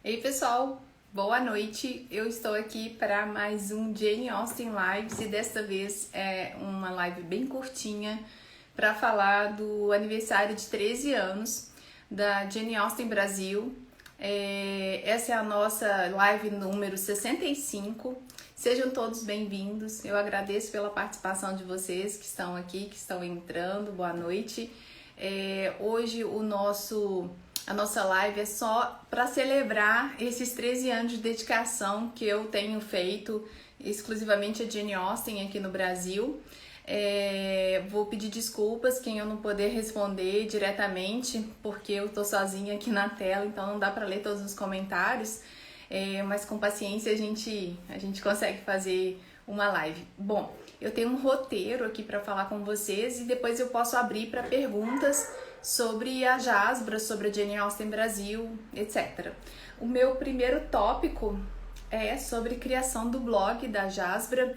Ei pessoal, boa noite. Eu estou aqui para mais um Jane Austen Lives e desta vez é uma live bem curtinha para falar do aniversário de 13 anos da Jane Austen Brasil. Essa é a nossa live número 65. Sejam todos bem-vindos. Eu agradeço pela participação de vocês que estão aqui, que estão entrando. Boa noite. Hoje a nossa live é só para celebrar esses 13 anos de dedicação que eu tenho feito exclusivamente a Jane Austen aqui no Brasil. Vou pedir desculpas quem eu não poder responder diretamente, porque eu tô sozinha aqui na tela, então não dá para ler todos os comentários, mas com paciência a gente consegue fazer uma live. Bom, eu tenho um roteiro aqui para falar com vocês e depois eu posso abrir para perguntas sobre a Jasbra, sobre a Jane Austen Brasil, etc. O meu primeiro tópico é sobre criação do blog da Jasbra.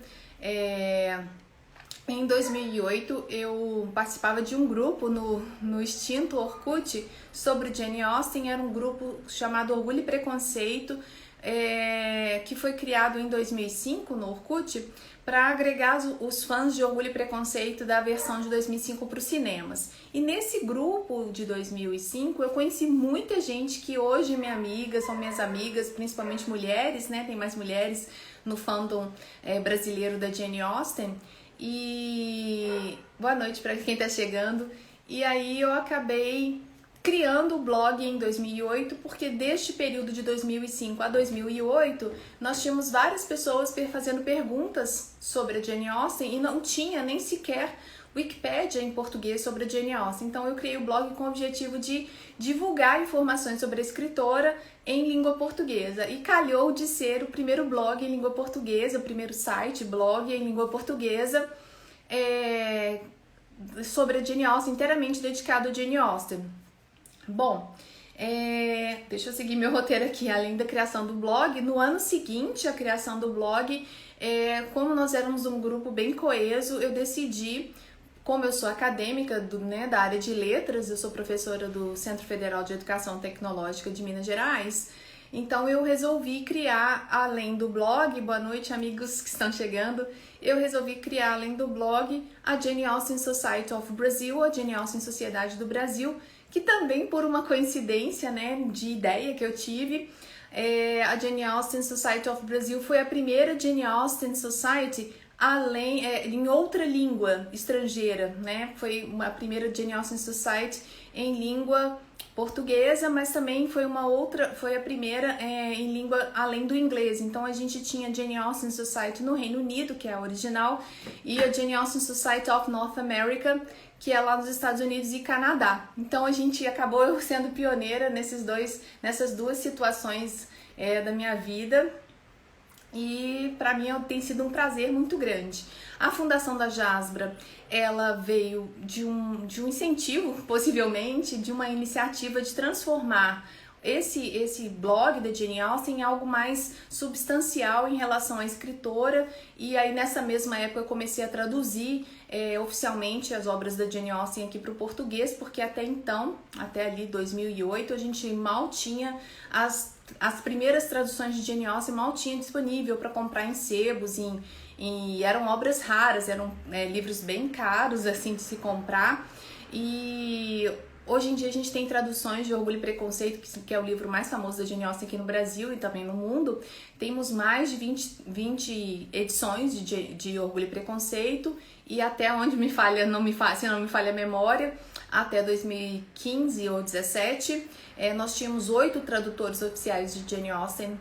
Em 2008, eu participava de um grupo no extinto Orkut sobre Jane Austen. Era um grupo chamado Orgulho e Preconceito, que foi criado em 2005 no Orkut para agregar os fãs de Orgulho e Preconceito da versão de 2005 para os cinemas. E nesse grupo de 2005 eu conheci muita gente que hoje é minha amiga, são minhas amigas, principalmente mulheres, né? Tem mais mulheres no fandom brasileiro da Jane Austen. E boa noite para quem está chegando. E aí eu acabei criando o blog em 2008, porque deste período de 2005 a 2008, nós tínhamos várias pessoas fazendo perguntas sobre a Jane Austen e não tinha nem sequer Wikipédia em português sobre a Jane Austen. Então eu criei o blog com o objetivo de divulgar informações sobre a escritora em língua portuguesa. E calhou de ser o primeiro blog em língua portuguesa, o primeiro site, blog em língua portuguesa, sobre a Jane Austen, inteiramente dedicado a Jane Austen. Bom, deixa eu seguir meu roteiro aqui. Além da criação do blog, no ano seguinte à criação do blog, como nós éramos um grupo bem coeso, eu decidi, como eu sou acadêmica da área de letras, eu sou professora do Centro Federal de Educação Tecnológica de Minas Gerais, então eu resolvi criar, além do blog, boa noite amigos que estão chegando, eu resolvi criar, além do blog, a Jane Austen Society of Brazil, a Jane Austen Sociedade do Brasil, que também por uma coincidência, né, de ideia que eu tive, a Jane Austen Society of Brazil foi a primeira Jane Austen Society em outra língua estrangeira, né? Foi a primeira Jane Austen Society em língua portuguesa, mas também foi a primeira em língua além do inglês. Então a gente tinha a Jane Austen Society no Reino Unido, que é a original, e a Jane Austen Society of North America, que é lá nos Estados Unidos e Canadá. Então a gente acabou sendo pioneira nessas duas situações da minha vida. E para mim tem sido um prazer muito grande. A fundação da Jasbra, ela veio de um incentivo, possivelmente, de uma iniciativa de transformar esse blog da Jane Austen em algo mais substancial em relação à escritora. E aí nessa mesma época eu comecei a traduzir oficialmente as obras da Jane Austen aqui para o português, porque até então, até ali 2008, a gente mal tinha as primeiras traduções de Jane Austen, mal tinha disponível para comprar em sebos, e eram obras raras, eram livros bem caros assim de se comprar. E hoje em dia a gente tem traduções de Orgulho e Preconceito, que é o livro mais famoso da Jane Austen aqui no Brasil e também no mundo. Temos mais de 20 edições de Orgulho e Preconceito, e até onde se não me falha a memória, até 2015 ou 2017, nós tínhamos 8 tradutores oficiais de Jane Austen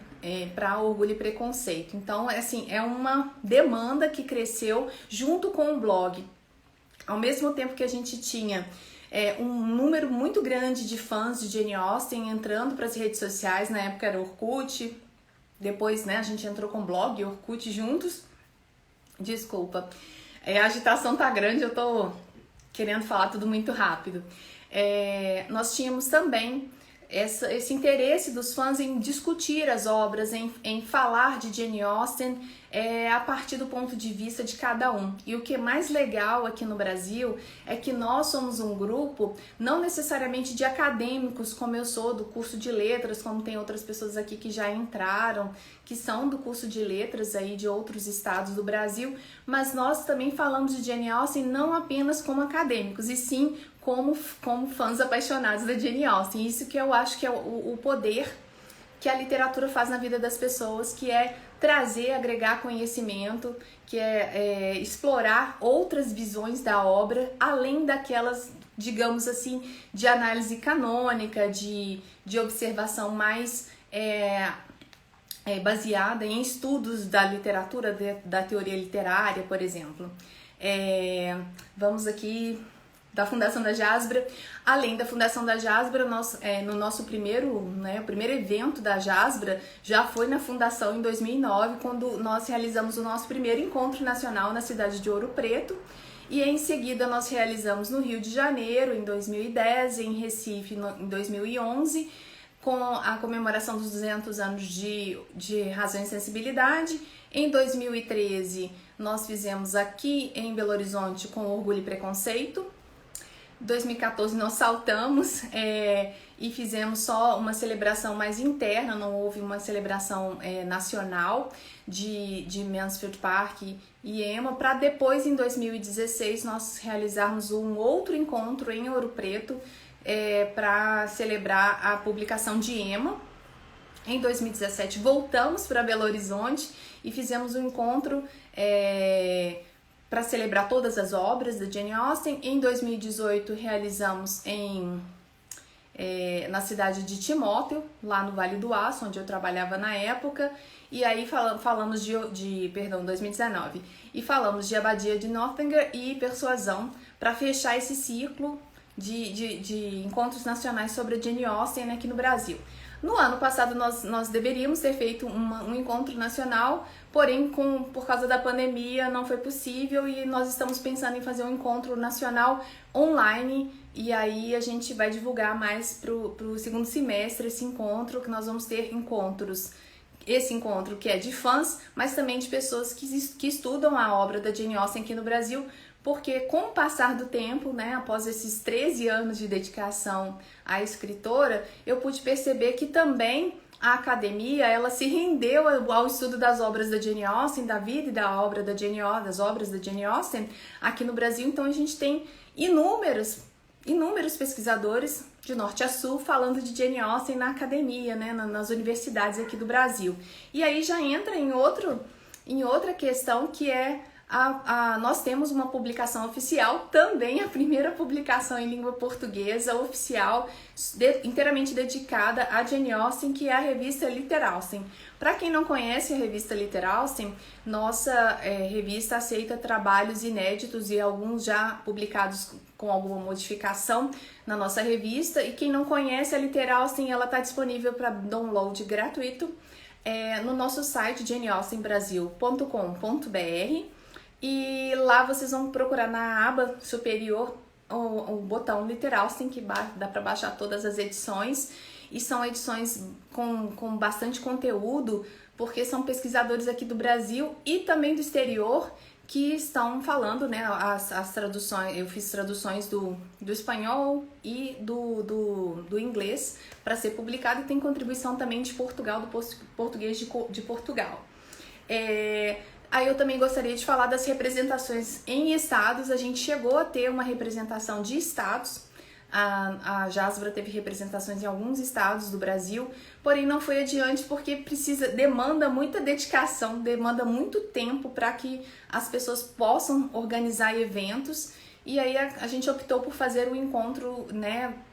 para Orgulho e Preconceito. Então, assim, é uma demanda que cresceu junto com o blog. Ao mesmo tempo que a gente tinha um número muito grande de fãs de Jane Austen entrando para as redes sociais, na época era Orkut, depois, né, a gente entrou com blog e Orkut juntos. Desculpa, a agitação tá grande, eu tô querendo falar tudo muito rápido. Nós tínhamos também esse interesse dos fãs em discutir as obras, em falar de Jane Austen a partir do ponto de vista de cada um. E o que é mais legal aqui no Brasil é que nós somos um grupo não necessariamente de acadêmicos, como eu sou do curso de letras, como tem outras pessoas aqui que já entraram, que são do curso de letras aí de outros estados do Brasil, mas nós também falamos de Jane Austen não apenas como acadêmicos, e sim como fãs apaixonados da Jane Austen. Isso que eu acho que é o poder que a literatura faz na vida das pessoas, que é trazer, agregar conhecimento, que é explorar outras visões da obra, além daquelas, digamos assim, de análise canônica, de observação mais baseada em estudos da literatura, da teoria literária, por exemplo. Vamos aqui da Fundação da Jasbra. Além da Fundação da Jasbra, no nosso o primeiro evento da Jasbra já foi na Fundação em 2009, quando nós realizamos o nosso primeiro encontro nacional na cidade de Ouro Preto, e em seguida nós realizamos no Rio de Janeiro em 2010, em Recife em 2011, com a comemoração dos 200 anos de Razão e Sensibilidade. Em 2013 nós fizemos aqui em Belo Horizonte com Orgulho e Preconceito. 2014 nós saltamos e fizemos só uma celebração mais interna, não houve uma celebração nacional de Mansfield Park e EMA, para depois em 2016 nós realizarmos um outro encontro em Ouro Preto para celebrar a publicação de EMA. Em 2017 voltamos para Belo Horizonte e fizemos um encontro para celebrar todas as obras da Jane Austen. Em 2018 realizamos na cidade de Timóteo, lá no Vale do Aço, onde eu trabalhava na época, e aí falamos 2019, e falamos de Abadia de Northanger e Persuasão, para fechar esse ciclo de encontros nacionais sobre a Jane Austen aqui no Brasil. No ano passado nós deveríamos ter feito um encontro nacional, porém por causa da pandemia não foi possível, e nós estamos pensando em fazer um encontro nacional online, e aí a gente vai divulgar mais pro segundo semestre esse encontro, que nós vamos ter esse encontro que é de fãs, mas também de pessoas que estudam a obra da Jane Austen aqui no Brasil, porque com o passar do tempo, após esses 13 anos de dedicação à escritora, eu pude perceber que também a academia ela se rendeu ao estudo das obras da Jane Austen, da vida e das obras da Jane Austen aqui no Brasil. Então a gente tem inúmeros pesquisadores de norte a sul falando de Jane Austen na academia, nas universidades aqui do Brasil. E aí já entra em outra questão, que é nós temos uma publicação oficial, também a primeira publicação em língua portuguesa oficial, inteiramente dedicada a Jane Austen, que é a revista Literausten. Para quem não conhece a revista Literausten, nossa revista aceita trabalhos inéditos e alguns já publicados com alguma modificação na nossa revista. E quem não conhece a Literausten, ela está disponível para download gratuito no nosso site janeaustenbrasil.com.br. E lá vocês vão procurar na aba superior o botão Literausten, que dá para baixar todas as edições, e são edições com bastante conteúdo, porque são pesquisadores aqui do Brasil e também do exterior que estão falando, as traduções. Eu fiz traduções do espanhol e do inglês para ser publicado, e tem contribuição também de Portugal, do português de Portugal. Aí eu também gostaria de falar das representações em estados. A gente chegou a ter uma representação de estados. A Jasbra teve representações em alguns estados do Brasil, porém não foi adiante porque demanda muita dedicação, demanda muito tempo para que as pessoas possam organizar eventos. E aí a gente optou por fazer um encontro,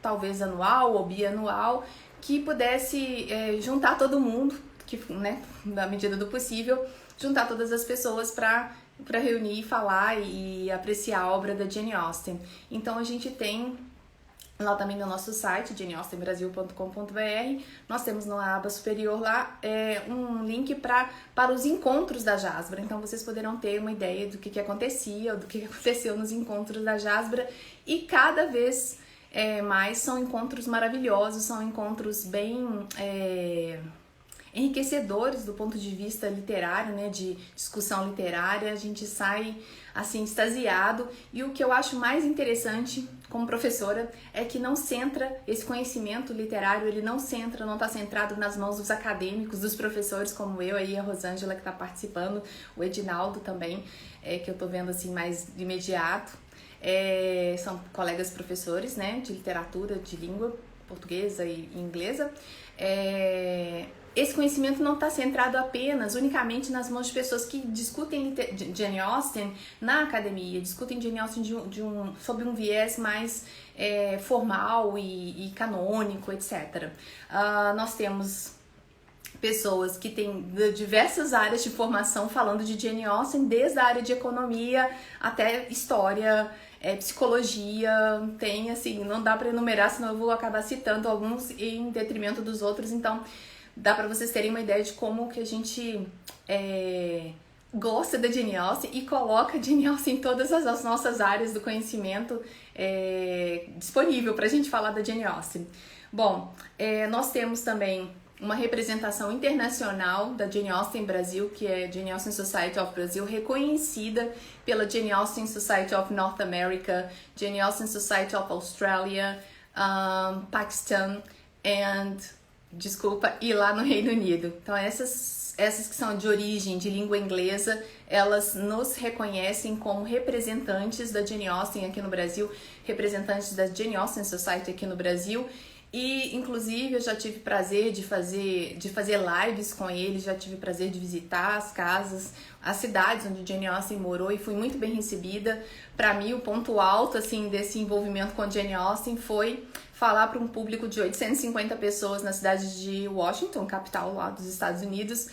talvez anual ou bianual, que pudesse juntar todo mundo, na medida do possível, juntar todas as pessoas para reunir, falar e apreciar a obra da Jane Austen. Então a gente tem lá também no nosso site, janeaustenbrasil.com.br, nós temos na aba superior lá um link para os encontros da Jasbra. Então vocês poderão ter uma ideia do que acontecia, do que aconteceu nos encontros da Jasbra, e cada vez mas são encontros maravilhosos, são encontros bem enriquecedores do ponto de vista literário, né, de discussão literária. A gente sai assim extasiado, e o que eu acho mais interessante como professora é que não centra esse conhecimento literário, ele não está centrado nas mãos dos acadêmicos, dos professores como eu aí, a Rosângela que está participando, o Edinaldo também, que eu tô vendo assim mais de imediato. São colegas professores, né, de literatura, de língua portuguesa e inglesa. Esse conhecimento não está centrado apenas, unicamente nas mãos de pessoas que discutem Jane Austen na academia, discutem Jane Austen sob um viés mais formal e canônico, etc. Nós temos pessoas que têm diversas áreas de formação falando de Jane Austen, desde a área de economia até história, psicologia, tem assim, não dá para enumerar, senão eu vou acabar citando alguns em detrimento dos outros, então dá para vocês terem uma ideia de como que a gente gosta da Jane Austen e coloca Jane Austen em todas as nossas áreas do conhecimento disponível para a gente falar da Jane Austen. Bom, nós temos também uma representação internacional da Jane Austen Brasil, que é Jane Austen Society of Brazil, reconhecida pela Jane Austen Society of North America, Jane Austen Society of Australia, Paquistão e lá no Reino Unido. Então essas que são de origem de língua inglesa, elas nos reconhecem como representantes da Jane Austen aqui no Brasil, representantes da Jane Austen Society aqui no Brasil. E, inclusive, eu já tive prazer de fazer lives com eles, já tive prazer de visitar as casas, as cidades onde Jane Austen morou, e fui muito bem recebida. Para mim, o ponto alto assim, desse envolvimento com Jane Austen foi falar para um público de 850 pessoas na cidade de Washington, capital lá dos Estados Unidos,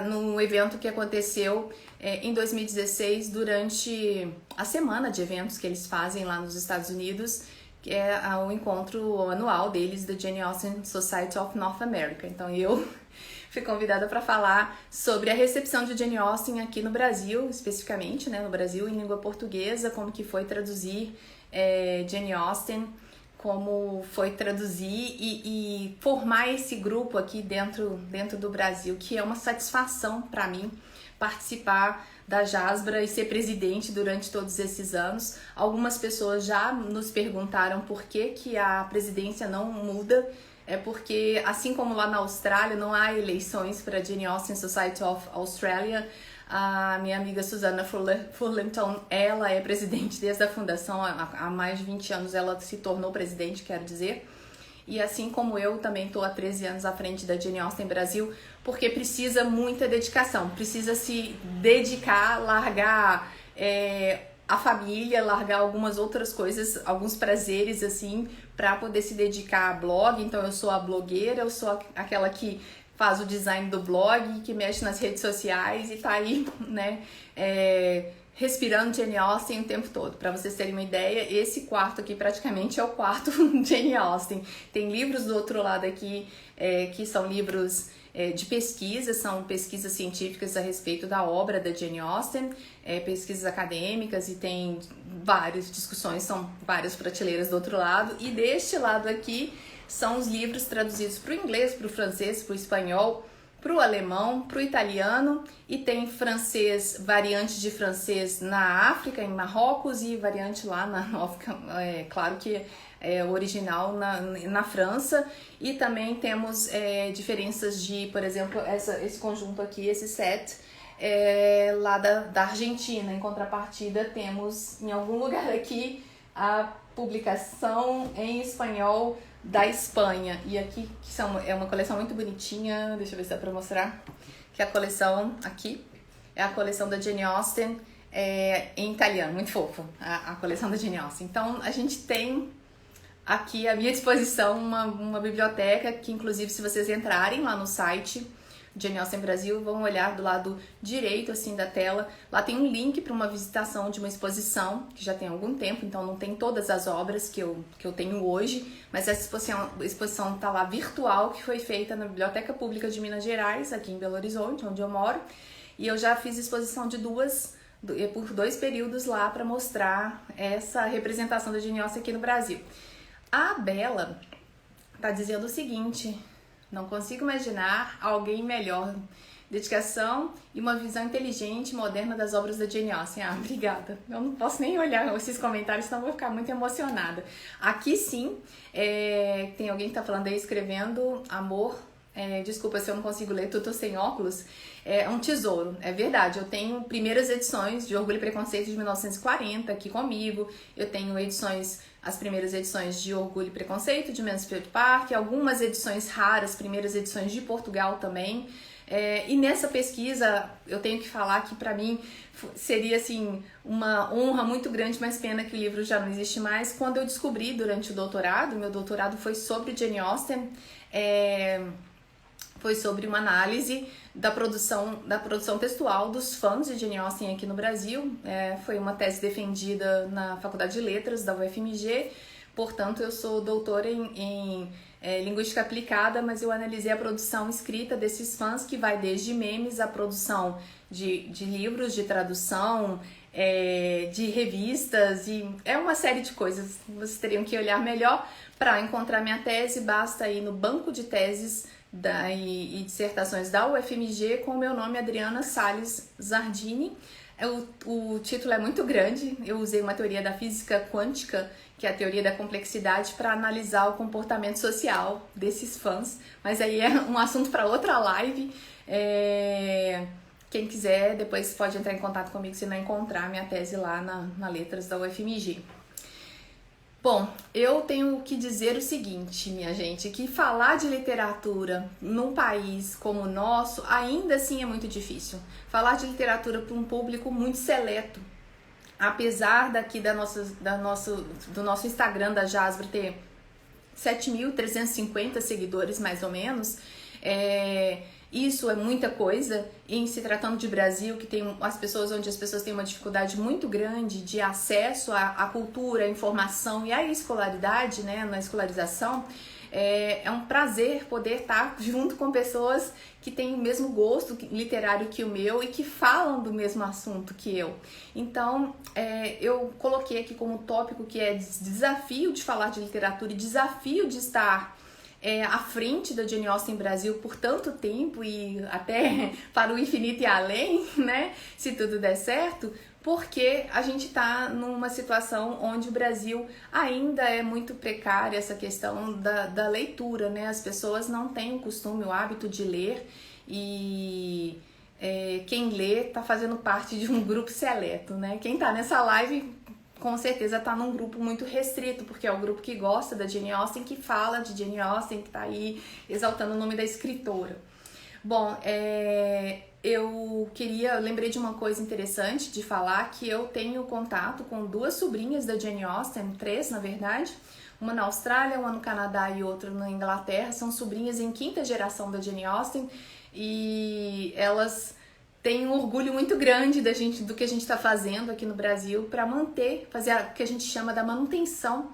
num evento que aconteceu em 2016, durante a semana de eventos que eles fazem lá nos Estados Unidos, que é o encontro anual deles, da Jane Austen Society of North America. Então eu fui convidada para falar sobre a recepção de Jane Austen aqui no Brasil, especificamente, né, no Brasil, em língua portuguesa, como que foi traduzir Jane Austen, como foi traduzir e formar esse grupo aqui dentro do Brasil, que é uma satisfação para mim participar da JASBRA e ser presidente durante todos esses anos. Algumas pessoas já nos perguntaram por que a presidência não muda. É porque, assim como lá na Austrália, não há eleições para a Jane Austen Society of Australia. A minha amiga Susana Furlington, ela é presidente desde a fundação, há mais de 20 anos ela se tornou presidente, quero dizer. E assim como eu, também estou há 13 anos à frente da Jane Austen Brasil, porque precisa muita dedicação, precisa se dedicar, largar a família, largar algumas outras coisas, alguns prazeres assim, para poder se dedicar a blog. Então eu sou a blogueira, eu sou aquela que faz o design do blog, que mexe nas redes sociais e tá aí, né, respirando Jane Austen o tempo todo. Para vocês terem uma ideia, esse quarto aqui praticamente é o quarto Jane Austen. Tem livros do outro lado aqui, que são livros de pesquisa, são pesquisas científicas a respeito da obra da Jane Austen, pesquisas acadêmicas, e tem várias discussões, são várias prateleiras do outro lado. E deste lado aqui são os livros traduzidos para o inglês, para o francês, para o espanhol, para o alemão, para o italiano, e tem francês, variante de francês na África, em Marrocos, e variante lá na África, claro que o original na França. E também temos diferenças de, por exemplo, esse conjunto aqui, esse set, lá da Argentina. Em contrapartida, temos em algum lugar aqui a publicação em espanhol da Espanha. E aqui é uma coleção muito bonitinha, deixa eu ver se dá pra mostrar, que a coleção aqui é a coleção da Jane Austen em italiano, muito fofo, a coleção da Jane Austen. Então a gente tem aqui à minha disposição uma biblioteca que, inclusive, se vocês entrarem lá no site Jane Austen Brasil, vão olhar do lado direito assim da tela, lá tem um link para uma visitação de uma exposição que já tem algum tempo, então não tem todas as obras que eu tenho hoje, mas essa exposição está lá virtual, que foi feita na Biblioteca Pública de Minas Gerais, aqui em Belo Horizonte, onde eu moro, e eu já fiz exposição de duas por 2 períodos lá para mostrar essa representação da Jane Austen aqui no Brasil. A Bela tá dizendo o seguinte: não consigo imaginar alguém melhor. Dedicação e uma visão inteligente e moderna das obras da Jane Austen. Ah, obrigada. Eu não posso nem olhar esses comentários, senão eu vou ficar muito emocionada. Aqui sim, tem alguém que tá falando aí, escrevendo amor. Desculpa se eu não consigo ler, tô sem óculos. É um tesouro, é verdade. Eu tenho primeiras edições de Orgulho e Preconceito de 1940 aqui comigo. Eu tenho as primeiras edições de Orgulho e Preconceito de Mansfield Park, algumas edições raras, primeiras edições de Portugal também. E nessa pesquisa eu tenho que falar que para mim seria assim uma honra muito grande, mas pena que o livro já não existe mais. Quando eu descobri durante o doutorado, meu doutorado foi sobre Jane Austen, foi sobre uma análise da produção textual dos fãs de Jane Austen aqui no Brasil. Foi uma tese defendida na Faculdade de Letras da UFMG, portanto eu sou doutora em linguística aplicada, mas eu analisei a produção escrita desses fãs, que vai desde memes à produção de livros, de tradução, de revistas, e é uma série de coisas. Vocês teriam que olhar melhor para encontrar minha tese. Basta ir no banco de teses e dissertações da UFMG com o meu nome, Adriana Salles Zardini. O título é muito grande. Eu usei uma teoria da física quântica, que é a teoria da complexidade, para analisar o comportamento social desses fãs, mas aí é um assunto para outra live. Quem quiser depois pode entrar em contato comigo se não encontrar minha tese lá na Letras da UFMG. Bom, eu tenho que dizer o seguinte, minha gente, que falar de literatura num país como o nosso ainda assim é muito difícil. Falar de literatura para um público muito seleto. Apesar daqui do nosso Instagram da Jasbra ter 7.350 seguidores, mais ou menos, isso é muita coisa. Em se tratando de Brasil, que tem onde as pessoas têm uma dificuldade muito grande de acesso à cultura, à informação e à escolaridade, né, na escolarização, é um prazer poder estar junto com pessoas que têm o mesmo gosto literário que o meu e que falam do mesmo assunto que eu. Então, eu coloquei aqui como tópico que é desafio de falar de literatura e desafio de estar à frente da Jane Austen Brasil por tanto tempo e até para o infinito e além, né, se tudo der certo, porque a gente está numa situação onde o Brasil ainda é muito precária, essa questão da leitura, né? As pessoas não têm o costume, o hábito de ler, e quem lê está fazendo parte de um grupo seleto, né? Quem está nessa live com certeza está num grupo muito restrito, porque é o grupo que gosta da Jane Austen, que fala de Jane Austen, que está aí exaltando o nome da escritora. Bom, eu lembrei de uma coisa interessante de falar, que eu tenho contato com 2 sobrinhas da Jane Austen, 3 na verdade, uma na Austrália, uma no Canadá e outra na Inglaterra. São sobrinhas em 5ª geração da Jane Austen, e elas têm um orgulho muito grande do que a gente está fazendo aqui no Brasil para fazer o que a gente chama da manutenção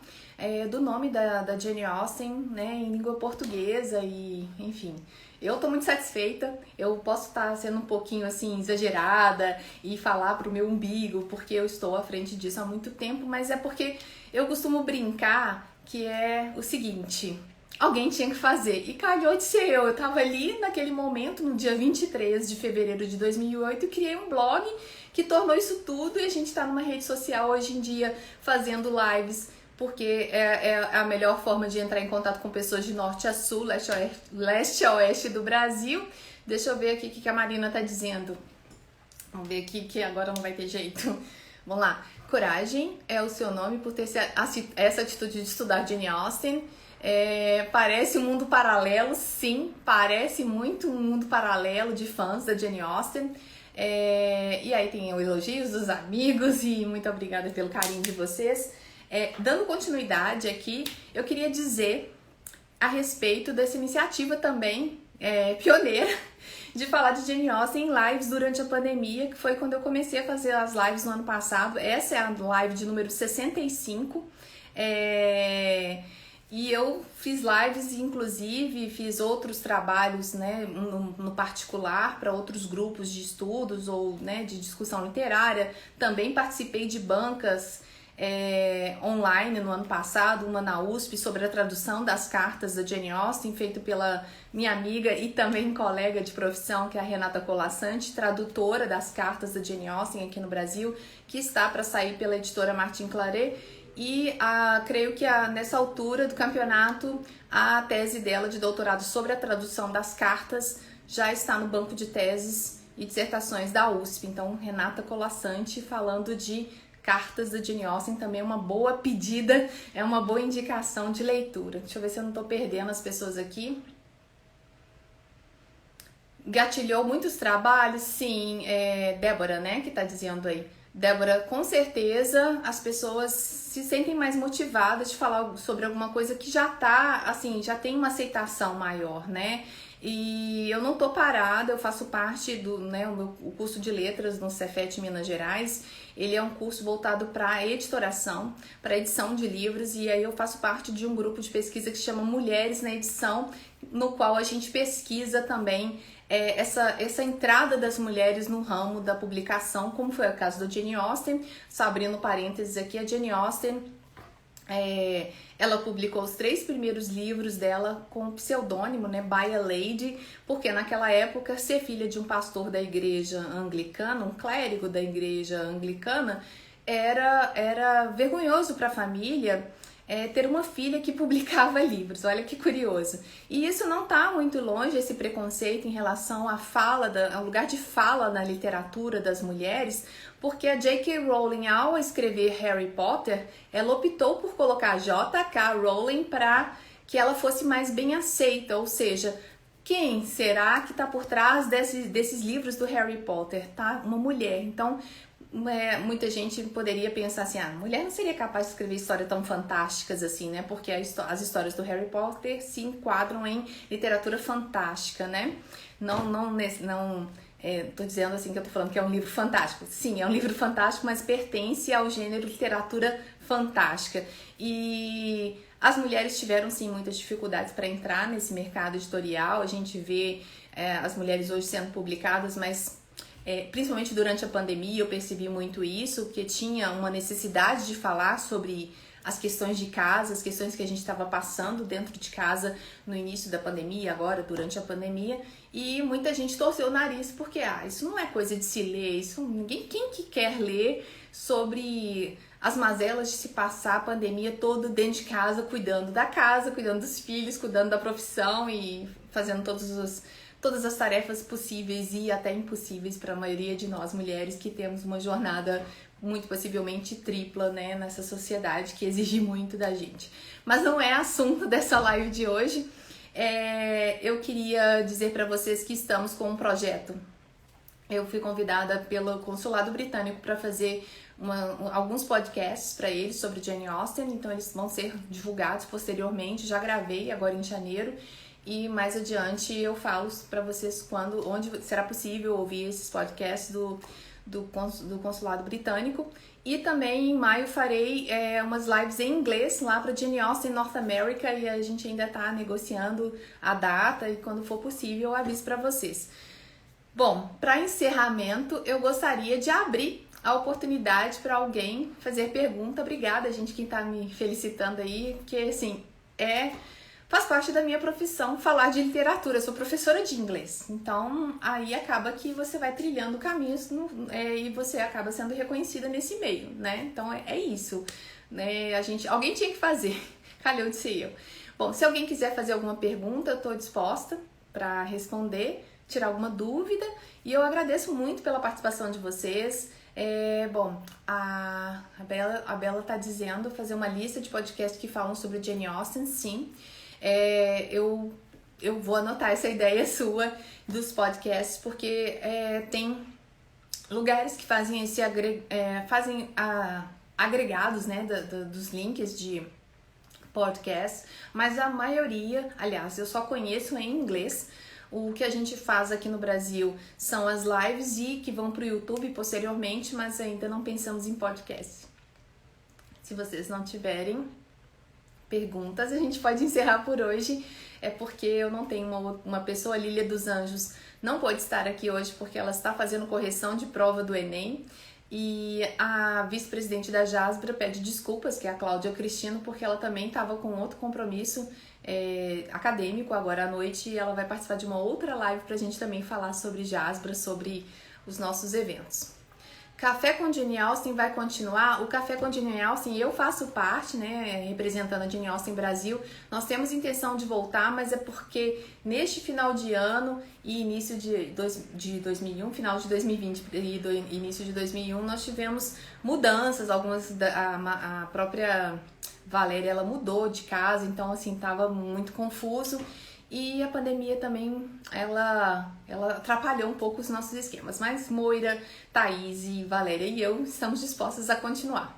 do nome da Jane Austen, né, em língua portuguesa, e enfim. Eu tô muito satisfeita. Eu posso estar sendo um pouquinho assim exagerada e falar pro meu umbigo, porque eu estou à frente disso há muito tempo, mas é porque eu costumo brincar que é o seguinte: alguém tinha que fazer, e calhou de ser eu. Eu tava ali naquele momento, no dia 23 de fevereiro de 2008, e criei um blog que tornou isso tudo, e a gente tá numa rede social hoje em dia fazendo lives, porque é a melhor forma de entrar em contato com pessoas de norte a sul, leste a oeste do Brasil. Deixa eu ver aqui o que a Marina tá dizendo. Vamos ver aqui, que agora não vai ter jeito. Vamos lá. Coragem é o seu nome por ter essa atitude de estudar Jane Austen. Parece um mundo paralelo, sim, parece muito um mundo paralelo de fãs da Jane Austen. E aí tem os elogios dos amigos, e muito obrigada pelo carinho de vocês. Dando continuidade aqui, eu queria dizer a respeito dessa iniciativa também pioneira de falar de Jane Austen em lives durante a pandemia, que foi quando eu comecei a fazer as lives no ano passado. Essa é a live de número 65. E eu fiz lives, inclusive fiz outros trabalhos, né, no particular para outros grupos de estudos ou, né, de discussão literária. Também participei de bancas online no ano passado, uma na USP, sobre a tradução das cartas da Jane Austen, feito pela minha amiga e também colega de profissão, que é a Renata Colasanti, tradutora das cartas da Jane Austen aqui no Brasil, que está para sair pela editora Martin Claret. E creio que nessa altura do campeonato a tese dela de doutorado sobre a tradução das cartas já está no banco de teses e dissertações da USP. Então, Renata Colasanti falando de cartas da Jane Austen também é uma boa pedida, é uma boa indicação de leitura. Deixa eu ver se eu não estou perdendo as pessoas aqui. Gatilhou muitos trabalhos? Sim, Débora, né, que está dizendo aí. Débora, com certeza as pessoas se sentem mais motivadas de falar sobre alguma coisa que já tá, assim, já tem uma aceitação maior, né? E eu não tô parada, eu faço parte do, né, o curso de letras no Cefet Minas Gerais. Ele é um curso voltado para editoração, para edição de livros, e aí eu faço parte de um grupo de pesquisa que se chama Mulheres na Edição, no qual a gente pesquisa também essa entrada das mulheres no ramo da publicação, como foi o caso da Jane Austen. Só abrindo parênteses aqui, a Jane Austen, ela publicou os 3 primeiros livros dela com o pseudônimo, né, By a Lady, porque naquela época ser filha de um pastor da igreja anglicana, um clérigo da igreja anglicana, era vergonhoso para a família ter uma filha que publicava livros. Olha que curioso. E isso não está muito longe, esse preconceito em relação à ao lugar de fala na literatura das mulheres, porque a J.K. Rowling, ao escrever Harry Potter, ela optou por colocar J.K. Rowling para que ela fosse mais bem aceita, ou seja, quem será que está por trás desses livros do Harry Potter? Tá? Uma mulher. Então, muita gente poderia pensar assim, mulher não seria capaz de escrever histórias tão fantásticas assim, né? Porque as histórias do Harry Potter se enquadram em literatura fantástica, né? Não tô dizendo assim que eu tô falando que é um livro fantástico. Sim, é um livro fantástico, mas pertence ao gênero literatura fantástica. E as mulheres tiveram, sim, muitas dificuldades para entrar nesse mercado editorial. A gente vê as mulheres hoje sendo publicadas, mas principalmente durante a pandemia eu percebi muito isso, porque tinha uma necessidade de falar sobre as questões de casa, as questões que a gente estava passando dentro de casa no início da pandemia, agora durante a pandemia, e muita gente torceu o nariz porque isso não é coisa de se ler, quem que quer ler sobre as mazelas de se passar a pandemia toda dentro de casa, cuidando da casa, cuidando dos filhos, cuidando da profissão e fazendo todas as tarefas possíveis e até impossíveis para a maioria de nós mulheres que temos uma jornada muito possivelmente tripla, né, nessa sociedade que exige muito da gente. Mas não é assunto dessa live de hoje. Eu queria dizer para vocês que estamos com um projeto. Eu fui convidada pelo Consulado Britânico para fazer alguns podcasts para eles sobre Jane Austen, então eles vão ser divulgados posteriormente. Já gravei agora em janeiro. E mais adiante eu falo para vocês onde será possível ouvir esses podcasts do Consulado Britânico. E também em maio farei umas lives em inglês lá para Jane Austen North America, e a gente ainda está negociando a data, e quando for possível eu aviso para vocês. Bom, para encerramento eu gostaria de abrir a oportunidade para alguém fazer pergunta. Obrigada, gente, quem está me felicitando aí, porque assim, faz parte da minha profissão falar de literatura. Eu sou professora de inglês, então aí acaba que você vai trilhando caminhos e você acaba sendo reconhecida nesse meio, né? Então é isso, né? Alguém tinha que fazer, calhou de ser eu. Bom, se alguém quiser fazer alguma pergunta, eu estou disposta para responder, tirar alguma dúvida, e eu agradeço muito pela participação de vocês. Bom, a Bela está dizendo fazer uma lista de podcasts que falam sobre Jane Austen. Sim. Eu vou anotar essa ideia sua dos podcasts, porque tem lugares que fazem agregados, né, dos links de podcasts, mas a maioria, aliás, eu só conheço em inglês. O que a gente faz aqui no Brasil são as lives que vão para o YouTube posteriormente, mas ainda não pensamos em podcast. Se vocês não tiverem perguntas, a gente pode encerrar por hoje. É porque eu não tenho uma pessoa, Lília dos Anjos, não pode estar aqui hoje porque ela está fazendo correção de prova do Enem. E a vice-presidente da Jasbra pede desculpas, que é a Cláudia Cristino, porque ela também estava com outro compromisso acadêmico agora à noite, e ela vai participar de uma outra live para a gente também falar sobre Jasbra, sobre os nossos eventos. Café com Jane Austen vai continuar. O Café com Jane Austen, eu faço parte, né, representando a Jane Austen Brasil. Nós temos intenção de voltar, mas é porque neste final de ano e início de 2001, final de 2020 e início de 2001, nós tivemos mudanças, algumas a própria Valéria, ela mudou de casa, então assim, tava muito confuso. E a pandemia também, ela atrapalhou um pouco os nossos esquemas. Mas Moira, Thaís, Valéria e eu estamos dispostas a continuar.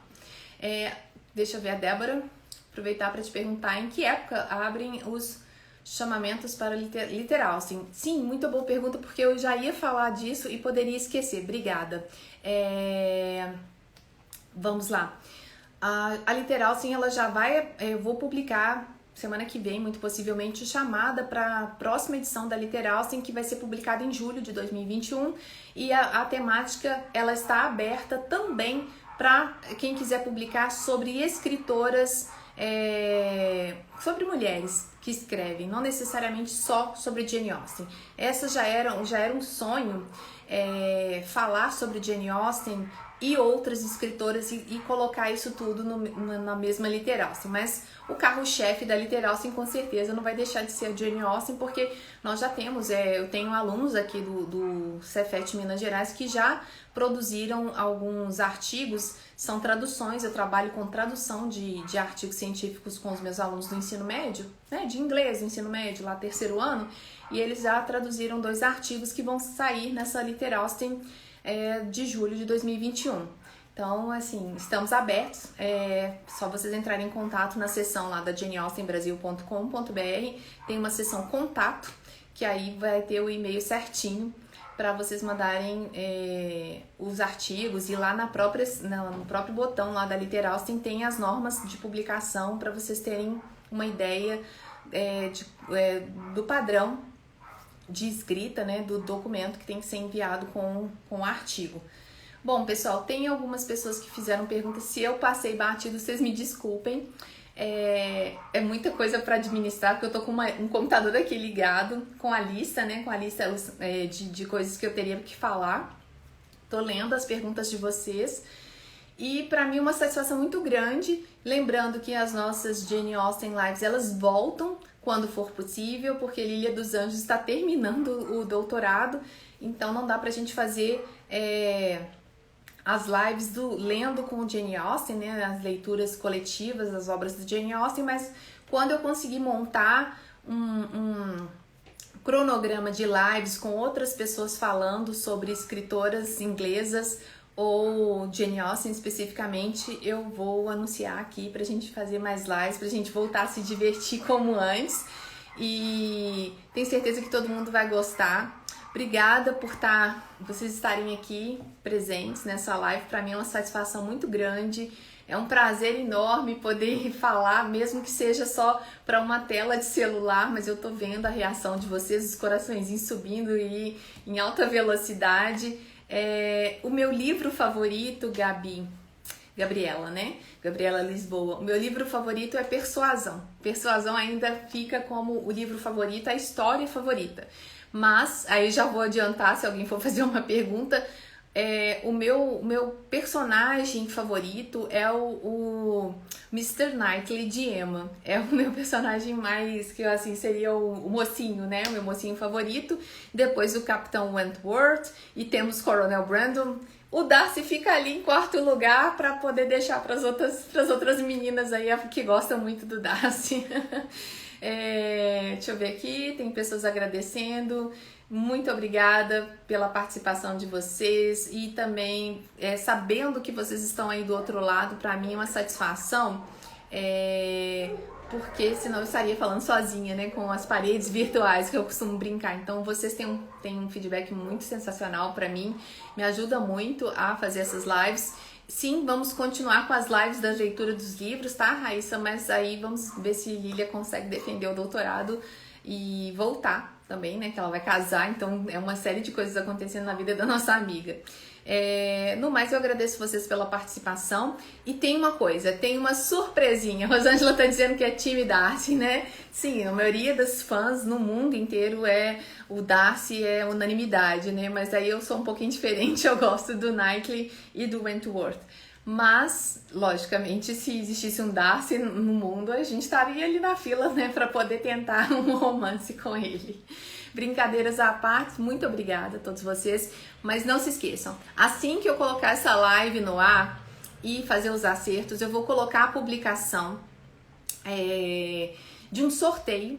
Deixa eu ver a Débora. Aproveitar para te perguntar em que época abrem os chamamentos para literal. Assim, sim, muito boa pergunta, porque eu já ia falar disso e poderia esquecer. Obrigada. Vamos lá. A literal, sim, ela já vai... Eu vou publicar... semana que vem, muito possivelmente, chamada para a próxima edição da Literal, que vai ser publicada em julho de 2021, e a temática ela está aberta também para quem quiser publicar sobre escritoras, sobre mulheres que escrevem, não necessariamente só sobre Jane Austen. Essa já era um sonho, falar sobre Jane Austen e outras escritoras e colocar isso tudo na mesma Literal, mas o carro-chefe da Literal, com certeza, não vai deixar de ser a Jane Austen, porque nós já temos, eu tenho alunos aqui do Cefet Minas Gerais que já produziram alguns artigos, são traduções, eu trabalho com tradução de artigos científicos com os meus alunos do ensino médio, né, de inglês, do ensino médio, lá terceiro ano, e eles já traduziram 2 artigos que vão sair nessa Literal de julho de 2021. Então, assim, estamos abertos, só vocês entrarem em contato na seção lá da janeaustenbrasil.com.br, tem uma seção contato, que aí vai ter o e-mail certinho para vocês mandarem os artigos, e lá no próprio botão lá da Literal tem as normas de publicação para vocês terem uma ideia do padrão de escrita, né, do documento que tem que ser enviado com o artigo. Bom, pessoal, tem algumas pessoas que fizeram perguntas. Se eu passei batido, vocês me desculpem. É muita coisa para administrar, porque eu tô com um computador aqui ligado com a lista, né, com a lista de coisas que eu teria que falar. Tô lendo as perguntas de vocês. E para mim uma satisfação muito grande, lembrando que as nossas Jane Austen Lives, elas voltam quando for possível, porque Lília dos Anjos está terminando o doutorado, então não dá pra gente fazer as lives lendo com o Jane Austen, né, as leituras coletivas das obras do Jane Austen, mas quando eu conseguir montar um cronograma de lives com outras pessoas falando sobre escritoras inglesas ou Jane Austen especificamente, eu vou anunciar aqui pra gente fazer mais lives, pra gente voltar a se divertir como antes, e tenho certeza que todo mundo vai gostar. Obrigada por vocês estarem aqui presentes nessa live, pra mim é uma satisfação muito grande, é um prazer enorme poder falar, mesmo que seja só para uma tela de celular, mas eu tô vendo a reação de vocês, os coraçõezinhos subindo e em alta velocidade. O meu livro favorito, Gabriela, né? Gabriela Lisboa. O meu livro favorito é Persuasão. Persuasão ainda fica como o livro favorito, a história favorita. Mas, aí já vou adiantar, se alguém for fazer uma pergunta, o meu personagem favorito é o Mr. Knightley de Emma. É o meu personagem mais, que assim, seria o mocinho, né? O meu mocinho favorito. Depois o Capitão Wentworth e temos Coronel Brandon. O Darcy fica ali em quarto lugar para poder deixar para as outras meninas aí que gostam muito do Darcy. Deixa eu ver aqui, tem pessoas agradecendo. Muito obrigada pela participação de vocês e também sabendo que vocês estão aí do outro lado, para mim é uma satisfação, porque senão eu estaria falando sozinha, né, com as paredes virtuais que eu costumo brincar. Então vocês têm um feedback muito sensacional para mim, me ajuda muito a fazer essas lives. sim, vamos continuar com as lives da leitura dos livros, tá, Raíssa? Mas aí vamos ver se Lília consegue defender o doutorado e voltar também, né? Que ela vai casar, então é uma série de coisas acontecendo na vida da nossa amiga. No mais, eu agradeço vocês pela participação. E tem uma coisa, tem uma surpresinha. A Rosângela tá dizendo que é time Darcy, né? Sim, a maioria das fãs no mundo inteiro o Darcy é unanimidade, né? Mas aí eu sou um pouquinho diferente, eu gosto do Knightley e do Wentworth. Mas, logicamente, se existisse um Darcy no mundo, a gente estaria ali na fila, né, para poder tentar um romance com ele. Brincadeiras à parte, muito obrigada a todos vocês. Mas não se esqueçam, assim que eu colocar essa live no ar e fazer os acertos, eu vou colocar a publicação de um sorteio,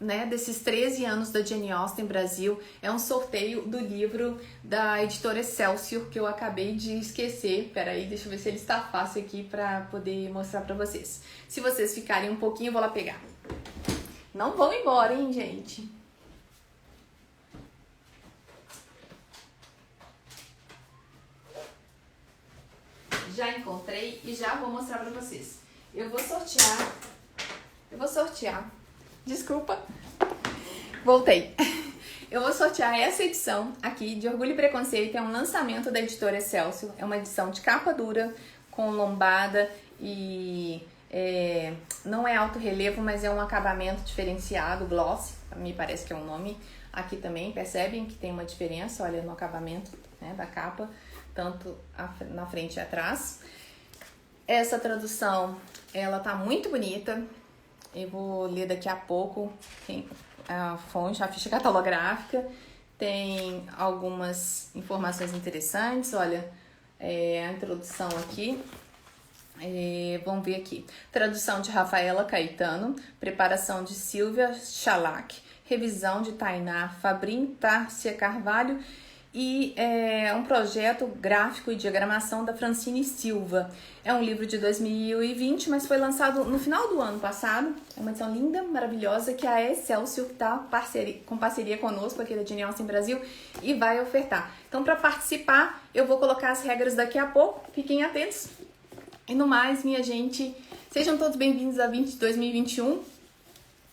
né, desses 13 anos da Jane Austen Brasil. É um sorteio do livro da editora Excelsior, que eu acabei de esquecer. Peraí, deixa eu ver se ele está fácil aqui para poder mostrar para vocês. Se vocês ficarem um pouquinho, eu vou lá pegar. Não vão embora, hein, gente? Já encontrei e já vou mostrar para vocês. Eu vou sortear. Desculpa. Voltei. Eu vou sortear essa edição aqui de Orgulho e Preconceito. É um lançamento da editora Excelsior. É uma edição de capa dura, com lombada e não é alto relevo, mas é um acabamento diferenciado, gloss, me parece que é o nome. Aqui também, percebem que tem uma diferença, olha, no acabamento, né, da capa, tanto na frente e atrás. Essa tradução, ela tá muito bonita. Eu vou ler daqui a pouco. Tem a fonte, a ficha catalográfica. Tem algumas informações interessantes. Olha, a introdução aqui. Vamos ver aqui. Tradução de Rafaela Caetano. Preparação de Silvia Chalac. Revisão de Tainá Fabrim, Tárcia Carvalho. E um projeto gráfico e diagramação da Francine Silva. É um livro de 2020, mas foi lançado no final do ano passado. É uma edição linda, maravilhosa, que a Excelsior está com parceria conosco aqui da Jane Austen Brasil e vai ofertar. Então, para participar, eu vou colocar as regras daqui a pouco. Fiquem atentos. E no mais, minha gente, sejam todos bem-vindos a 2021.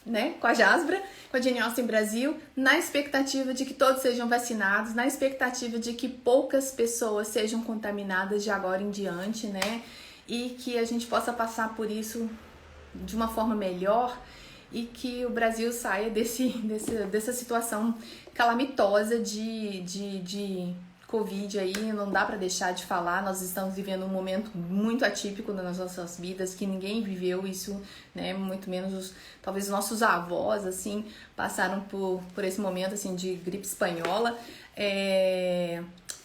Né, com a Jasbra, com a Jane Austen Brasil, na expectativa de que todos sejam vacinados, na expectativa de que poucas pessoas sejam contaminadas de agora em diante, né, e que a gente possa passar por isso de uma forma melhor e que o Brasil saia dessa situação calamitosa de Covid aí. Não dá para deixar de falar, nós estamos vivendo um momento muito atípico nas nossas vidas, que ninguém viveu isso, né, muito menos talvez os nossos avós, assim, passaram por esse momento, assim, de gripe espanhola.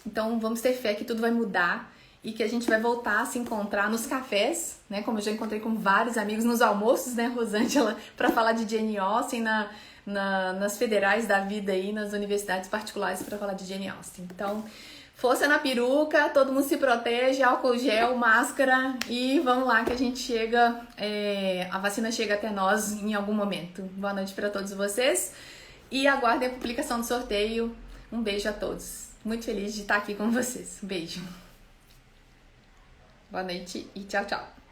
Então vamos ter fé que tudo vai mudar e que a gente vai voltar a se encontrar nos cafés, né, como eu já encontrei com vários amigos nos almoços, né, Rosângela, para falar de Jane Austen nas federais da vida aí, nas universidades particulares para falar de Jane Austen. Então, força na peruca, todo mundo se protege, álcool gel, máscara e vamos lá que a gente chega, a vacina chega até nós em algum momento. Boa noite para todos vocês e aguardem a publicação do sorteio. Um beijo a todos. Muito feliz de estar aqui com vocês. Um beijo. Boa noite e tchau, tchau.